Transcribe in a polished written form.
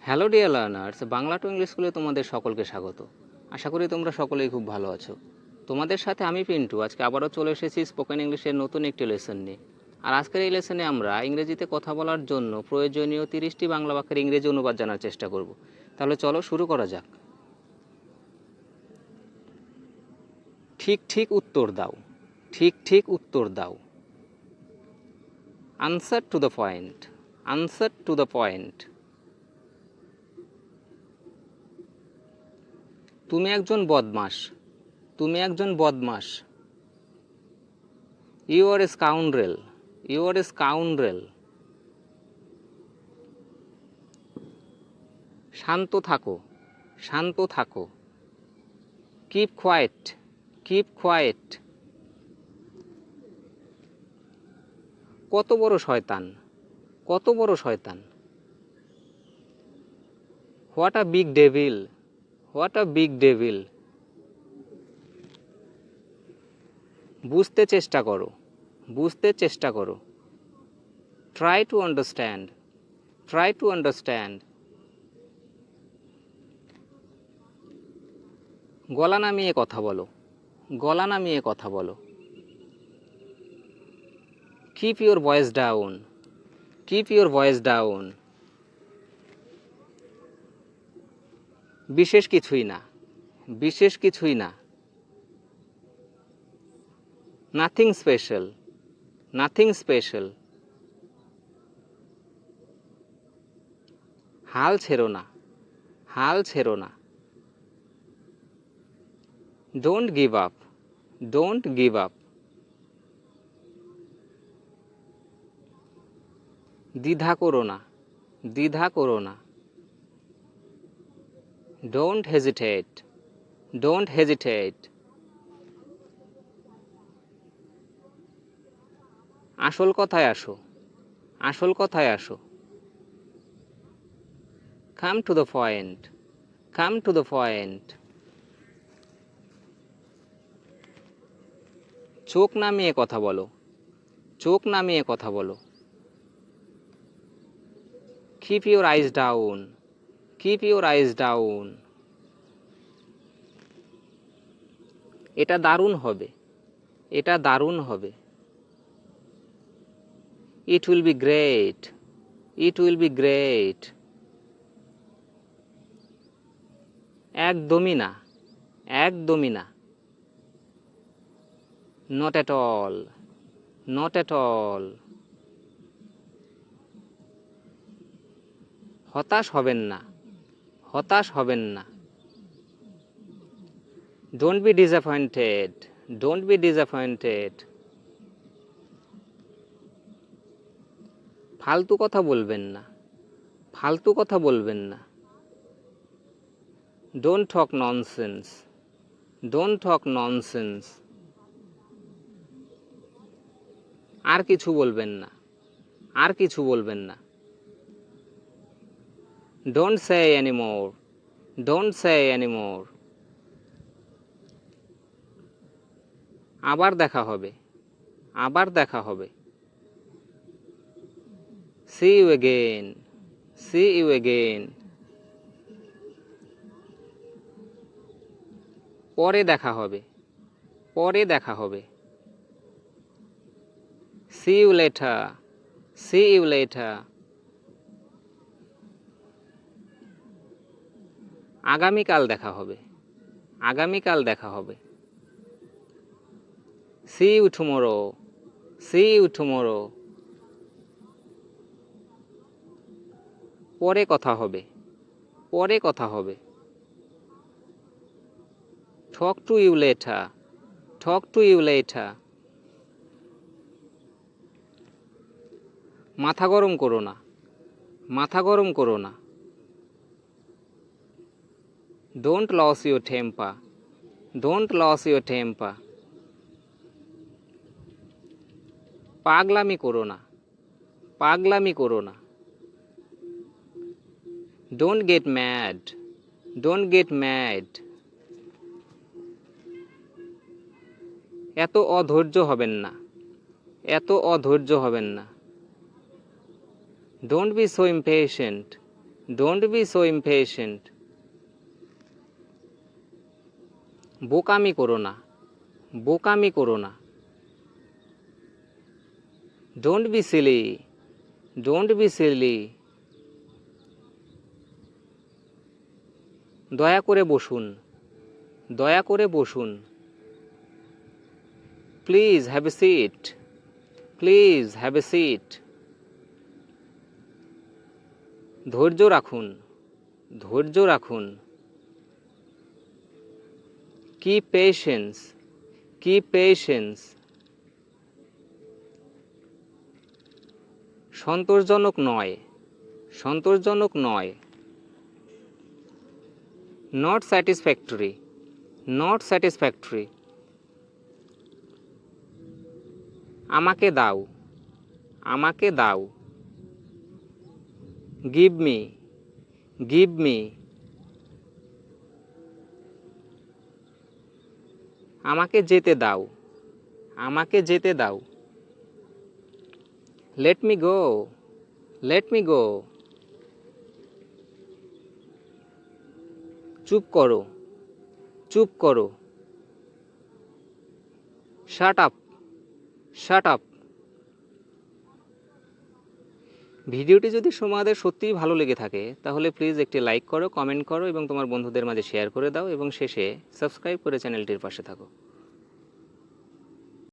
Hello dear learners, Bangla to English স্কুলে তোমাদের সকলকে স্বাগত। আশা করি তোমরা সকলেই খুব ভালো আছো। তোমাদের সাথে আমি পিন্টু আজকে আবারও চলে এসেছি স্পোকেন ইংলিশের নতুন একটি লেসন নিয়ে। আর আজকের এই লেসনে আমরা ইংরেজিতে কথা বলার জন্য প্রয়োজনীয় 30টি বাংলা বাক্যের ইংরেজি অনুবাদ জানার চেষ্টা করব। তাহলে চলো শুরু করা যাক। ঠিক ঠিক উত্তর দাও, ঠিক ঠিক উত্তর দাও। Answer to the point, answer to the point. তুমি একজন বদমাশ, তুমি একজন বদমাশ। You are a scoundrel, you are a scoundrel. শান্ত থাকো, শান্ত থাকো। Keep quiet, keep quiet. কত বড় শয়তান, কত বড় শয়তান। What a big devil, what a big devil. বুঝতে চেষ্টা করো, বুঝতে চেষ্টা করো। Try to understand, try to understand. গলা নামিয়ে কথা বলো, গলা নামিয়ে কথা বলো। Keep your voice down, keep your voice down. বিশেষ কিছুই না, বিশেষ কিছুই না। Nothing special, nothing special. হাল ছেড়ো না, হাল ছেড়ো না। Don't give up, don't give up. দ্বিধা করো না, দ্বিধা করো না। Don't hesitate, don't hesitate. আসল কথায় আসো, আসল কথায় আসো। Come to the point, come to the point. চোখ নামিয়ে কথা বলো, চোখ নামিয়ে কথা বলো। Keep your eyes down, keep your eyes down. এটা দারুণ হবে, এটা দারুণ হবে। It will be great, it will be great. একদমই না, একদমই না। Not at all, not at all. হতাশ হবেন না, হতাশ হবেন না। Don't be disappointed, don't be disappointed. ফালতু কথা বলবেন না, ফালতু কথা বলবেন না। Don't talk nonsense, don't talk nonsense. আর কিছু বলবেন না, আর কিছু বলবেন না। Don't say anymore, don't say anymore. আবার দেখা হবে, আবার দেখা হবে। See you again, see you again. পরে দেখা হবে, পরে দেখা হবে। See you later, see you later. আগামীকাল দেখা হবে, আগামীকাল দেখা হবে। See you tomorrow, see you tomorrow. পরে কথা হবে, পরে কথা হবে। Talk to you later, talk to you later. মাথা গরম করো না, মাথা গরম করো না। Don't lose your temper, don't lose your temper. পাগলামি করো না, পাগলামি করো না। Don't get mad, don't get mad. এত অধৈর্য হবেন না, এত অধৈর্য হবেন না। Don't be so impatient, don't be so impatient. বোকামি করো না, বোকামি করো না। Don't be silly, don't be silly. দয়া করে বসুন, দয়া করে বসুন। Please have a seat, please have a seat. ধৈর্য রাখুন, ধৈর্য রাখুন। Keep patience, keep patience. সন্তোষজনক নয়, সন্তোষজনক নয়। Not satisfactory, not satisfactory. আমাকে দাও, আমাকে দাও। Give me, give me. আমাকে যেতে দাও, আমাকে যেতে দাও। Let me go, let me go. চুপ করো, চুপ করো। Shut up, shut up. ভিডিওটি যদি তোমাদের সত্যিই ভালো লেগে থাকে তাহলে প্লিজ একটি লাইক করো, কমেন্ট করো এবং তোমার বন্ধুদের মাঝে শেয়ার করে দাও এবং শেষে সাবস্ক্রাইব করে চ্যানেলটির পাশে থাকো।